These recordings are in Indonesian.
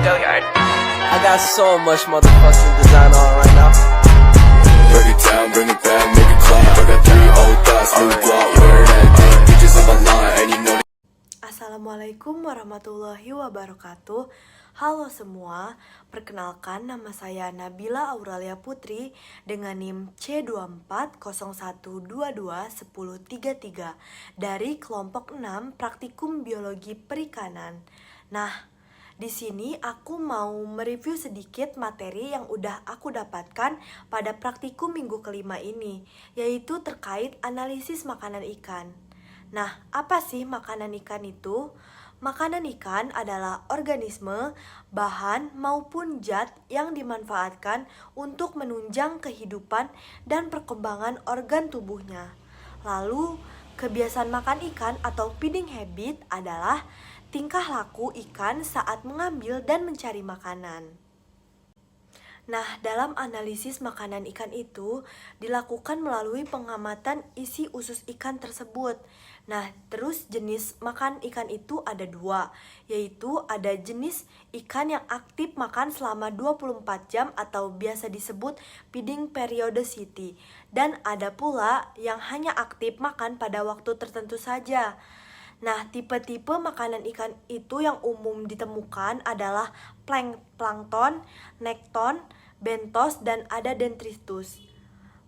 I got so much motherfucking design on right now. Break it down, bring it back, make it clap. I got 3 old thoughts, new block, where that day. Bitches on my line, and you know. Assalamualaikum warahmatullahi wabarakatuh. Halo semua, perkenalkan nama saya Nabila Auralia Putri dengan NIM C2401221033 dari kelompok 6 Praktikum Biologi Perikanan. Nah, di sini aku mau mereview sedikit materi yang udah aku dapatkan pada praktikum minggu kelima ini, yaitu terkait analisis makanan ikan. Nah, apa sih makanan ikan itu? Makanan ikan adalah organisme, bahan, maupun zat yang dimanfaatkan untuk menunjang kehidupan dan perkembangan organ tubuhnya. Lalu, kebiasaan makan ikan atau feeding habit adalah tingkah laku ikan saat mengambil dan mencari makanan. Nah, dalam analisis makanan ikan itu dilakukan melalui pengamatan isi usus ikan tersebut. Nah, terus jenis makan ikan itu ada 2, yaitu ada jenis ikan yang aktif makan selama 24 jam atau biasa disebut feeding periodicity, dan ada pula yang hanya aktif makan pada waktu tertentu saja. Nah, tipe-tipe makanan ikan itu yang umum ditemukan adalah plankton, nekton, bentos, dan ada detritus.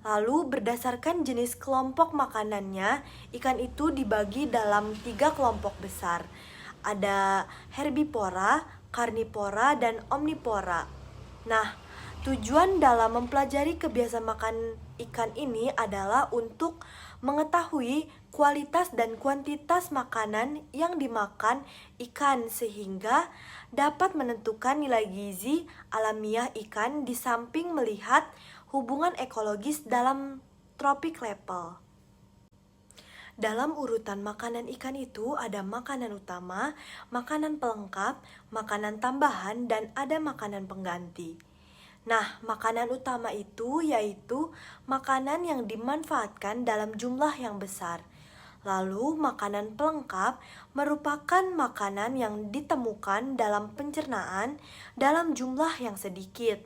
Lalu berdasarkan jenis kelompok makanannya, ikan itu dibagi dalam 3 kelompok besar. Ada herbivora, karnivora, dan omnivora. Nah, tujuan dalam mempelajari kebiasaan makan ikan ini adalah untuk mengetahui kualitas dan kuantitas makanan yang dimakan ikan sehingga dapat menentukan nilai gizi alamiah ikan di samping melihat hubungan ekologis dalam tropik level. Dalam urutan makanan ikan itu ada makanan utama, makanan pelengkap, makanan tambahan, dan ada makanan pengganti. Nah, makanan utama itu yaitu makanan yang dimanfaatkan dalam jumlah yang besar. Lalu, makanan pelengkap merupakan makanan yang ditemukan dalam pencernaan dalam jumlah yang sedikit.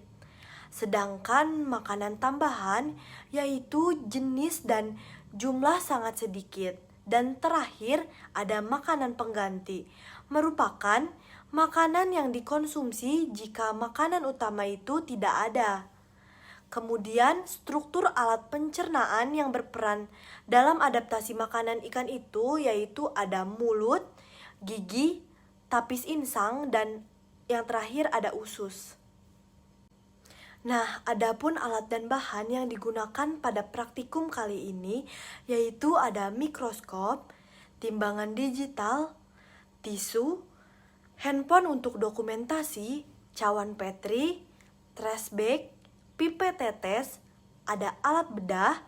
Sedangkan makanan tambahan yaitu jenis dan jumlah sangat sedikit. Dan terakhir ada makanan pengganti, merupakan makanan yang dikonsumsi jika makanan utama itu tidak ada. Kemudian struktur alat pencernaan yang berperan dalam adaptasi makanan ikan itu yaitu ada mulut, gigi, tapis insang, dan yang terakhir ada usus. Nah, adapun alat dan bahan yang digunakan pada praktikum kali ini yaitu ada mikroskop, timbangan digital, tisu, handphone untuk dokumentasi, cawan Petri, trash bag, pipet tetes, ada alat bedah,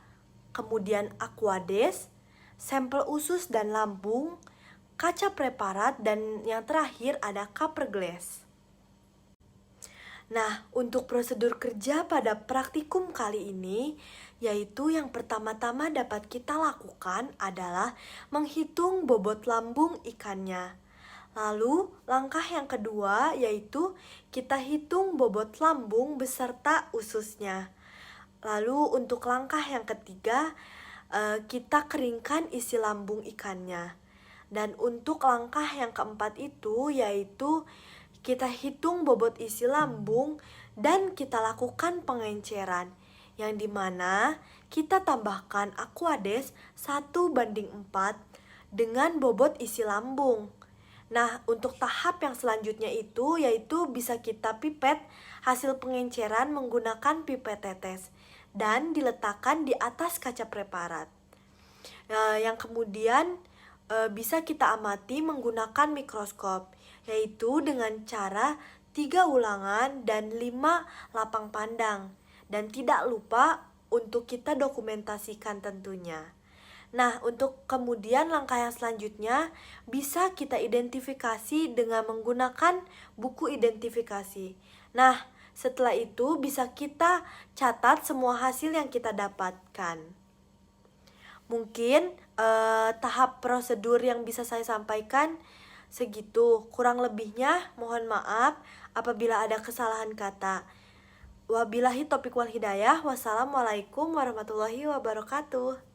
kemudian aquades, sampel usus dan lambung, kaca preparat, dan yang terakhir ada cover glass. Nah, untuk prosedur kerja pada praktikum kali ini, yaitu yang pertama-tama dapat kita lakukan adalah menghitung bobot lambung ikannya. Lalu, langkah yang kedua yaitu kita hitung bobot lambung beserta ususnya. Lalu, untuk langkah yang ketiga, kita keringkan isi lambung ikannya. Dan untuk langkah yang keempat itu yaitu kita hitung bobot isi lambung dan kita lakukan pengenceran, yang dimana kita tambahkan aquades 1:4 dengan bobot isi lambung. Nah, untuk tahap yang selanjutnya itu yaitu bisa kita pipet hasil pengenceran menggunakan pipet tetes dan diletakkan di atas kaca preparat. Yang kemudian bisa kita amati menggunakan mikroskop, yaitu dengan cara 3 ulangan dan 5 lapang pandang. Dan tidak lupa untuk kita dokumentasikan tentunya. Nah, untuk kemudian langkah yang selanjutnya bisa kita identifikasi dengan menggunakan buku identifikasi. Nah, setelah itu bisa kita catat semua hasil yang kita dapatkan. Mungkin tahap prosedur yang bisa saya sampaikan Segitu, kurang lebihnya mohon maaf apabila ada kesalahan kata. Wabillahi taufiq wal hidayah. Wassalamualaikum warahmatullahi wabarakatuh.